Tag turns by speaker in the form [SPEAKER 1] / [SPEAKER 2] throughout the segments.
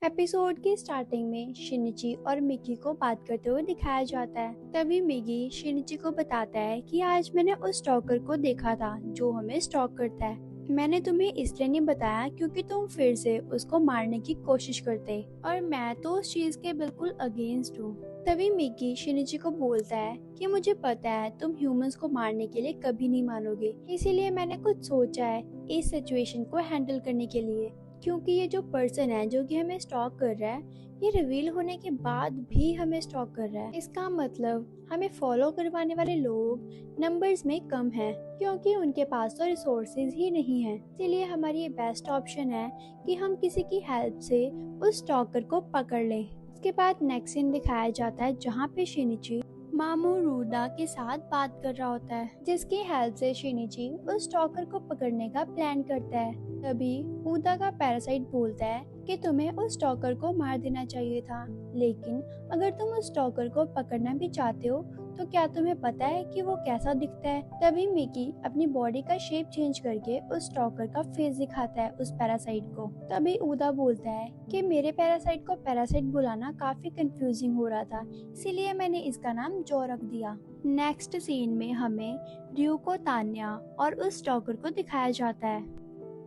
[SPEAKER 1] Episode की starting में शिनिची और मिकी को बात करते हुए दिखाया जाता है। तभी मिकी शिनिची को बताता है कि आज मैंने उस स्टॉकर को देखा था जो हमें स्टॉक करता है। मैंने तुम्हें इसलिए नहीं बताया क्योंकि तुम फिर से उसको मारने की कोशिश करते और मैं तो उस चीज के बिल्कुल अगेंस्ट हूँ। तभी मिकी शिनिची को बोलता है कि मुझे पता है तुम ह्यूमंस को मारने के लिए कभी नहीं मानोगे, इसीलिए मैंने कुछ सोचा है इस सिचुएशन को हैंडल करने के लिए। क्योंकि ये जो पर्सन है जो कि हमें स्टॉक कर रहा है, ये रिवील होने के बाद भी हमें स्टॉक कर रहा है। इसका मतलब हमें फॉलो करवाने वाले लोग नंबर्स में कम हैं, क्योंकि उनके पास तो रिसोर्सेज ही नहीं है। इसीलिए हमारी ये बेस्ट ऑप्शन है कि हम किसी की हेल्प से उस स्टॉकर को पकड़ लें। इसके बाद नेक्स्ट सीन दिखाया जाता है जहाँ पे शिनिची मामू रूदा के साथ बात कर रहा होता है, जिसकी हेल्प से शिनिची उस स्टॉकर को पकड़ने का प्लान करता है। तभी ऊदा का पैरासाइट बोलता है कि तुम्हें उस स्टॉकर को मार देना चाहिए था, लेकिन अगर तुम उस स्टॉकर को पकड़ना भी चाहते हो तो क्या तुम्हें पता है कि वो कैसा दिखता है। तभी मिकी अपनी बॉडी का शेप चेंज करके उस स्टॉकर का फेस दिखाता है उस पैरासाइट को। तभी ऊदा बोलता है कि मेरे पैरासाइट को पैरासाइट बुलाना काफी कंफ्यूजिंग हो रहा था, इसीलिए मैंने इसका नाम जो रख दिया। नेक्स्ट सीन में हमें रियुको, तान्या और उस स्टॉकर को दिखाया जाता है।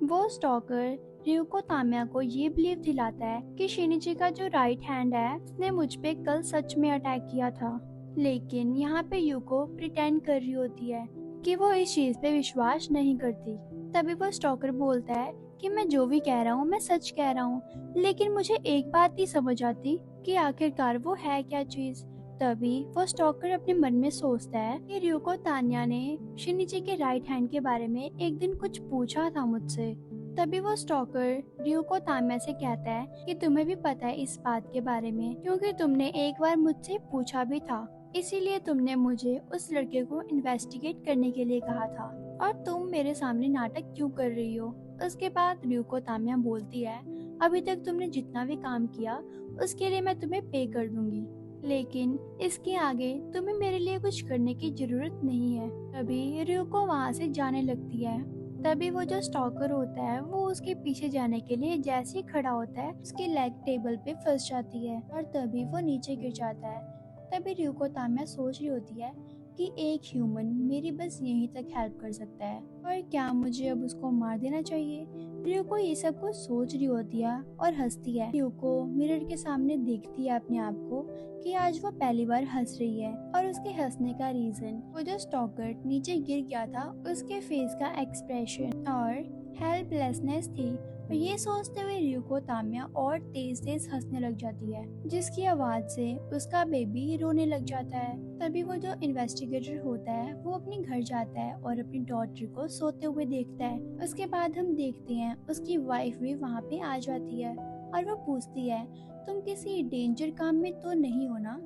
[SPEAKER 1] वो स्टॉकर रियुको ताम्या को ये बिलीव दिलाता है कि शिनिची का जो राइट हैंड है उसने मुझ पे कल सच में अटैक किया था, लेकिन यहाँ पे यूको प्रिटेंड कर रही होती है कि वो इस चीज पे विश्वास नहीं करती। तभी वो स्टॉकर बोलता है कि मैं जो भी कह रहा हूँ मैं सच कह रहा हूँ, लेकिन मुझे एक बात नहीं समझ आती कि आखिरकार वो है क्या चीज। तभी वो स्टॉकर अपने मन में सोचता है कि रियुको तान्या ने शिनिची के राइट हैंड के बारे में एक दिन कुछ पूछा था मुझसे। तभी वो स्टॉकर रियुको तान्या से कहता है कि तुम्हें भी पता है इस बात के बारे में, क्योंकि तुमने एक बार मुझसे पूछा भी था, इसीलिए तुमने मुझे उस लड़के को इन्वेस्टिगेट करने के लिए कहा था, और तुम मेरे सामने नाटक क्यों कर रही हो। उसके बाद रियुको तान्या बोलती है, अभी तक तुमने जितना भी काम किया उसके लिए मैं तुम्हें पे कर दूंगी, लेकिन इसके आगे तुम्हें मेरे लिए कुछ करने की जरूरत नहीं है। तभी रियुको वहाँ से जाने लगती है। तभी वो जो स्टॉकर होता है वो उसके पीछे जाने के लिए जैसे ही खड़ा होता है उसकी लेग टेबल पे फंस जाती है और तभी वो नीचे गिर जाता है। तभी रियुको ताम्या सोच रही होती है कि एक ह्यूमन मेरी बस यहीं तक हेल्प कर सकता है, और क्या मुझे अब उसको मार देना चाहिए। रियुको ये सब कुछ सोच रही होती है और हंसती है। रियुको मिरर के सामने देखती है अपने आप को कि आज वो पहली बार हंस रही है, और उसके हंसने का रीजन वो जो स्टॉकर नीचे गिर गया था उसके फेस का एक्सप्रेशन और हेल्पलेसनेस थी। और ये सोचते हुए रियुको ताम्या और तेज तेज हंसने लग जाती है, जिसकी आवाज से उसका बेबी रोने लग जाता है। तभी वो जो इन्वेस्टिगेटर होता है वो अपने घर जाता है और अपनी डॉटर को सोते हुए देखता है। उसके बाद हम देखते हैं उसकी वाइफ भी वहाँ पे आ जाती है और वो पूछती है, तुम किसी डेंजर काम में तो नहीं हो ना,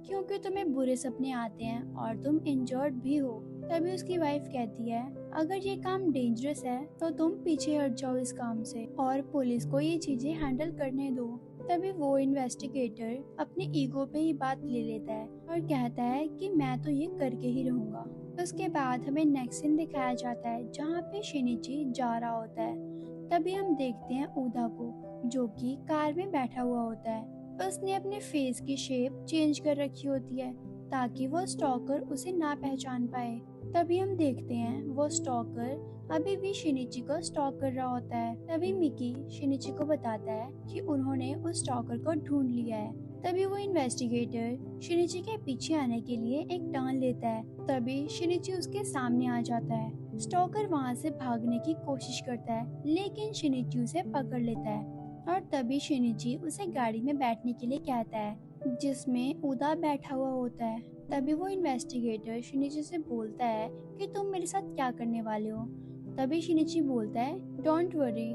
[SPEAKER 1] क्योंकि तुम्हें बुरे सपने आते हैं और तुम इंजर्ड भी हो। तभी उसकी वाइफ कहती है, अगर ये काम डेंजरस है तो तुम पीछे हट जाओ इस काम से और पुलिस को ये चीजें हैंडल करने दो। तभी वो इन्वेस्टिगेटर अपने ईगो पे ही बात ले लेता है और कहता है कि मैं तो ये करके ही रहूंगा। उसके बाद हमें नेक्स्ट सीन दिखाया जाता है जहाँ पे शिनिची जा रहा होता है। तभी हम देखते हैं ऊदा को जो कि कार में बैठा हुआ होता है। उसने अपने फेस की शेप चेंज कर रखी होती है ताकि वो स्टॉकर उसे ना पहचान पाए। तभी हम देखते हैं वो स्टॉकर अभी भी शिनिची को स्टॉक कर रहा होता है। तभी मिकी शिनिची को बताता है कि उन्होंने उस स्टॉकर को ढूंढ लिया है। तभी वो इन्वेस्टिगेटर शिनिची के पीछे आने के लिए एक टर्न लेता है। तभी शिनिची उसके सामने आ जाता है। स्टॉकर वहाँ से भागने की कोशिश करता है, लेकिन शिनिची उसे पकड़ लेता है और तभी शिनिची उसे गाड़ी में बैठने के लिए कहता है जिसमें ऊदा बैठा हुआ होता है। तभी वो इन्वेस्टिगेटर शिनिची से बोलता है कि तुम मेरे साथ क्या करने वाले हो। तभी शिनिची बोलता है, डोंट वरी,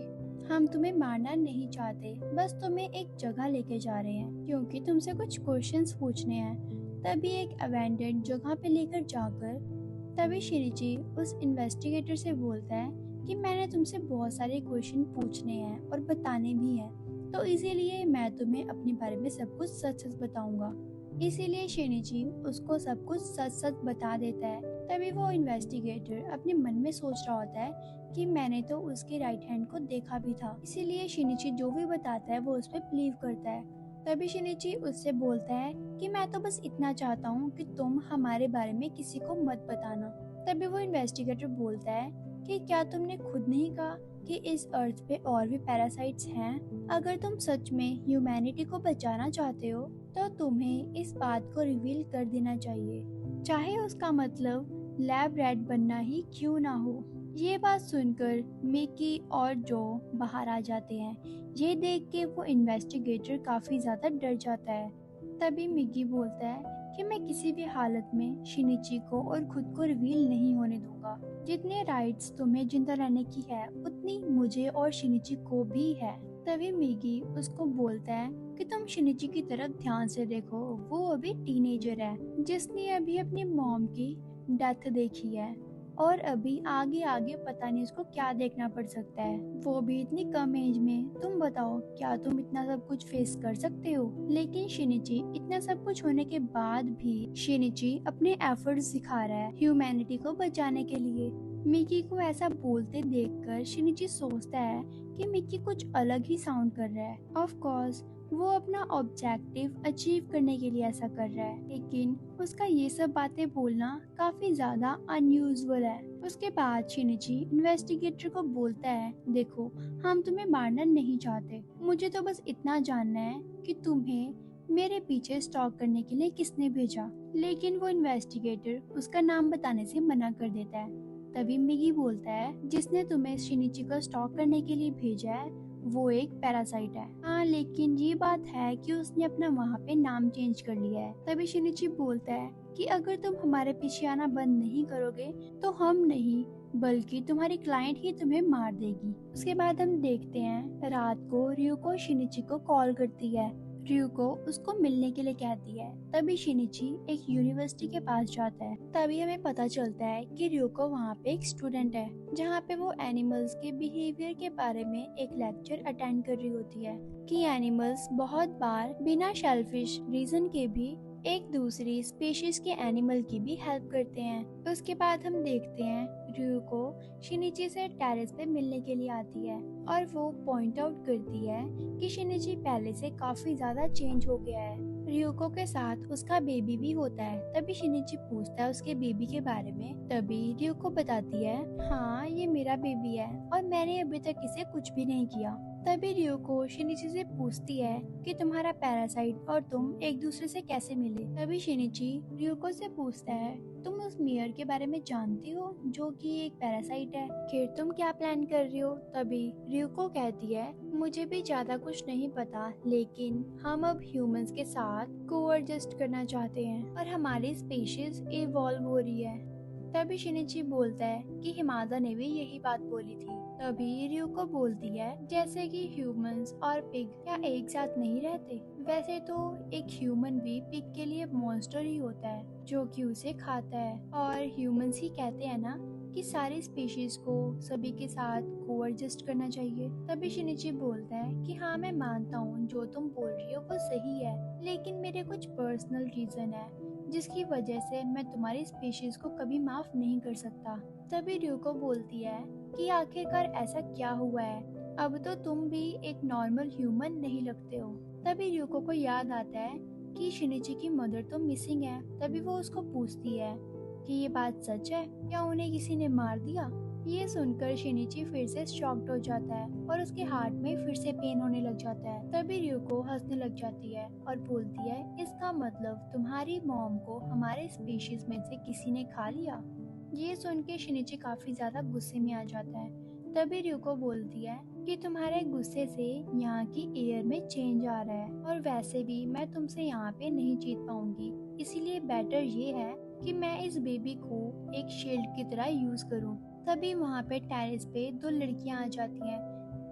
[SPEAKER 1] हम तुम्हें मारना नहीं चाहते, बस तुम्हें एक जगह लेके जा रहे हैं क्योंकि तुमसे कुछ क्वेश्चंस पूछने हैं। तभी एक अवेंडेड जगह पे लेकर जाकर तभी शिनिची उस इन्वेस्टिगेटर से बोलता है कि मैंने तुमसे बहुत सारे क्वेश्चन पूछने हैं और बताने भी हैं, तो इसीलिए मैं तुम्हें अपने बारे में सब कुछ सच सच बताऊंगा। इसीलिए शिनिची उसको सब कुछ सच सच बता देता है तभी वो इन्वेस्टिगेटर अपने मन में सोच रहा होता है कि मैंने तो उसके राइट हैंड को देखा भी था, इसीलिए शिनिची जो भी बताता है वो उस पर बिलीव करता है। तभी शिनिची उससे बोलता है कि मैं तो बस इतना चाहता हूँ कि तुम हमारे बारे में किसी को मत बताना। तभी वो इन्वेस्टिगेटर बोलता है कि क्या तुमने खुद नहीं कहा कि इस अर्थ पे और भी पैरासाइट्स हैं? अगर तुम सच में ह्यूमैनिटी को बचाना चाहते हो तो तुम्हें इस बात को रिवील कर देना चाहिए, चाहे उसका मतलब लैब रैट बनना ही क्यों ना हो। ये बात सुनकर मिकी और जो बाहर आ जाते हैं। ये देख के वो इन्वेस्टिगेटर काफी ज्यादा डर जाता है। तभी मिकी बोलता है कि मैं किसी भी हालत में शिनिची को और खुद को रिवील नहीं होने दूंगा। जितने राइट्स तुम्हें जिंदा रहने की है उतनी मुझे और शिनिची को भी है। तभी मिगी उसको बोलता है कि तुम शिनिची की तरफ ध्यान से देखो, वो अभी टीनेजर है जिसने अभी अपनी मॉम की डेथ देखी है और अभी आगे आगे पता नहीं उसको क्या देखना पड़ सकता है, वो भी इतनी कम एज में। तुम बताओ क्या तुम इतना सब कुछ फेस कर सकते हो? लेकिन शिनिची इतना सब कुछ होने के बाद भी शिनिची अपने एफर्ट्स दिखा रहा है ह्यूमैनिटी को बचाने के लिए। मिकी को ऐसा बोलते देखकर शिनिची सोचता है कि मिकी कुछ अलग ही साउंड कर रहा है। ऑफ कोर्स वो अपना ऑब्जेक्टिव अचीव करने के लिए ऐसा कर रहा है, लेकिन उसका ये सब बातें बोलना काफी ज्यादा अनयूजुअल है। उसके बाद शिनिची इन्वेस्टिगेटर को बोलता है, देखो हम तुम्हें मारना नहीं चाहते, मुझे तो बस इतना जानना है कि तुम्हें मेरे पीछे स्टॉक करने के लिए किसने भेजा। लेकिन वो इन्वेस्टिगेटर उसका नाम बताने से मना कर देता है। तभी मिगी बोलता है, जिसने तुम्हें शिनिची को स्टॉक करने के लिए भेजा है वो एक पैरासाइट है। हाँ, लेकिन ये बात है कि उसने अपना वहाँ पे नाम चेंज कर लिया है। तभी शिनिची बोलता है कि अगर तुम हमारे पीछे आना बंद नहीं करोगे तो हम नहीं बल्कि तुम्हारी क्लाइंट ही तुम्हें मार देगी। उसके बाद हम देखते हैं रात को रियुको शिनिची को कॉल करती है। रियुको उसको मिलने के लिए कहती है। तभी शिनिची एक यूनिवर्सिटी के पास जाता है। तभी हमें पता चलता है कि रियुको वहाँ पे एक स्टूडेंट है, जहाँ पे वो एनिमल्स के बिहेवियर के बारे में एक लेक्चर अटेंड कर रही होती है कि एनिमल्स बहुत बार बिना सेल्फिश रीजन के भी एक दूसरी स्पीशीज के एनिमल की भी हेल्प करते हैं। उसके बाद हम देखते हैं रियुको शिनिची से टेरेस पे मिलने के लिए आती है और वो पॉइंट आउट करती है कि शिनिची पहले से काफी ज्यादा चेंज हो गया है। रियुको के साथ उसका बेबी भी होता है। तभी शिनिची पूछता है उसके बेबी के बारे में। तभी रियुको बताती है, हाँ ये मेरा बेबी है और मैंने अभी तक इसे कुछ भी नहीं किया। तभी रियुको शिनिची से पूछती है कि तुम्हारा पैरासाइट और तुम एक दूसरे से कैसे मिले। तभी शिनिची रियुको से पूछता है, तुम उस मियर के बारे में जानती हो जो कि एक पैरासाइट है, फिर तुम क्या प्लान कर रही हो? तभी रियुको कहती है, मुझे भी ज्यादा कुछ नहीं पता, लेकिन हम अब ह्यूमंस के साथ कोएडजस्ट करना चाहते हैं और हमारी स्पीशीज इवॉल्व हो रही है। तभी शिनिची बोलता है कि हिमादा ने भी यही बात बोली थी। तभी रियुको बोलती है, जैसे कि ह्यूमंस और पिग क्या एक साथ नहीं रहते? वैसे तो एक ह्यूमन भी पिग के लिए मॉन्स्टर ही होता है जो कि उसे खाता है, और ह्यूमंस ही कहते हैं ना कि सारी स्पीशीज को सभी के साथ कोएडजस्ट करना चाहिए। तभी शिनिची बोलता है कि हाँ मैं मानता हूँ जो तुम बोल रही हो वो सही है, लेकिन मेरे कुछ पर्सनल रीजन है जिसकी वजह से मैं तुम्हारी स्पीशीज को कभी माफ नहीं कर सकता। तभी रियुको बोलती है कि आखिरकार ऐसा क्या हुआ है, अब तो तुम भी एक नॉर्मल ह्यूमन नहीं लगते हो। तभी रियुको को याद आता है कि शिनिची की मदर तो मिसिंग है। तभी वो उसको पूछती है कि ये बात सच है, क्या उन्हें किसी ने मार दिया? ये सुनकर शिनिची फिर से शॉक्ड हो जाता है और उसके हार्ट में फिर से पेन होने लग जाता है। तभी रियुको हंसने लग जाती है और बोलती है, इसका मतलब तुम्हारी मॉम को हमारे स्पीशीज में से किसी ने खा लिया। ये सुन के शिनिची काफी ज्यादा गुस्से में आ जाता है। तभी रियुको बोलती है कि तुम्हारे गुस्से से यहाँ की एयर में चेंज आ रहा है और वैसे भी मैं तुमसे यहाँ पे नहीं जीत पाऊंगी, इसीलिए बेटर ये है कि मैं इस बेबी को एक शील्ड की तरह यूज करूँ। तभी वहाँ पे टेरेस पे दो लड़कियाँ आ जाती हैं।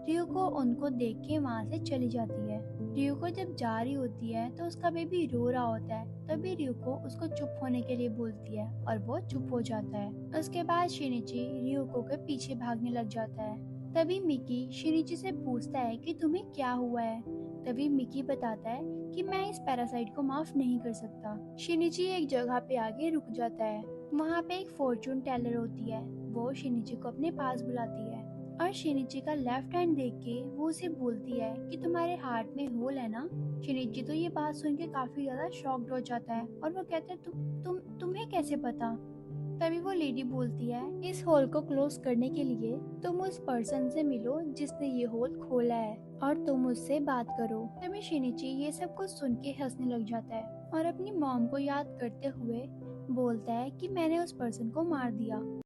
[SPEAKER 1] रियुको उनको देख के वहाँ से चली जाती है। रियुको जब जा रही होती है तो उसका बेबी रो रहा होता है। तभी रियुको उसको चुप होने के लिए बोलती है और वो चुप हो जाता है। उसके बाद शिनिची रियुको के पीछे भागने लग जाता है। तभी मिकी शिनिची से पूछता है कि तुम्हें क्या हुआ है। तभी मिकी बताता है कि मैं इस पैरासाइट को माफ नहीं कर सकता। शिनिची एक जगह पे आके रुक जाता है वहाँ पे एक फॉर्चून टेलर होती है। वो शिनिची को अपने पास बुलाती है और शिनिची का लेफ्ट हैंड देख के वो उसे बोलती है कि तुम्हारे हार्ट में होल है ना। शिनिची तो ये बात सुन के काफी ज्यादा शॉक्ड हो जाता है और वो कहता है तुम्हें कैसे पता। तभी वो लेडी बोलती है, इस होल को क्लोज करने के लिए तुम उस पर्सन से मिलो जिसने ये होल खोला है और तुम उससे बात करो। तभी शिनिची ये सब कुछ सुन के हंसने लग जाता है और अपनी मॉम को याद करते हुए बोलता है कि मैंने उस पर्सन को मार दिया।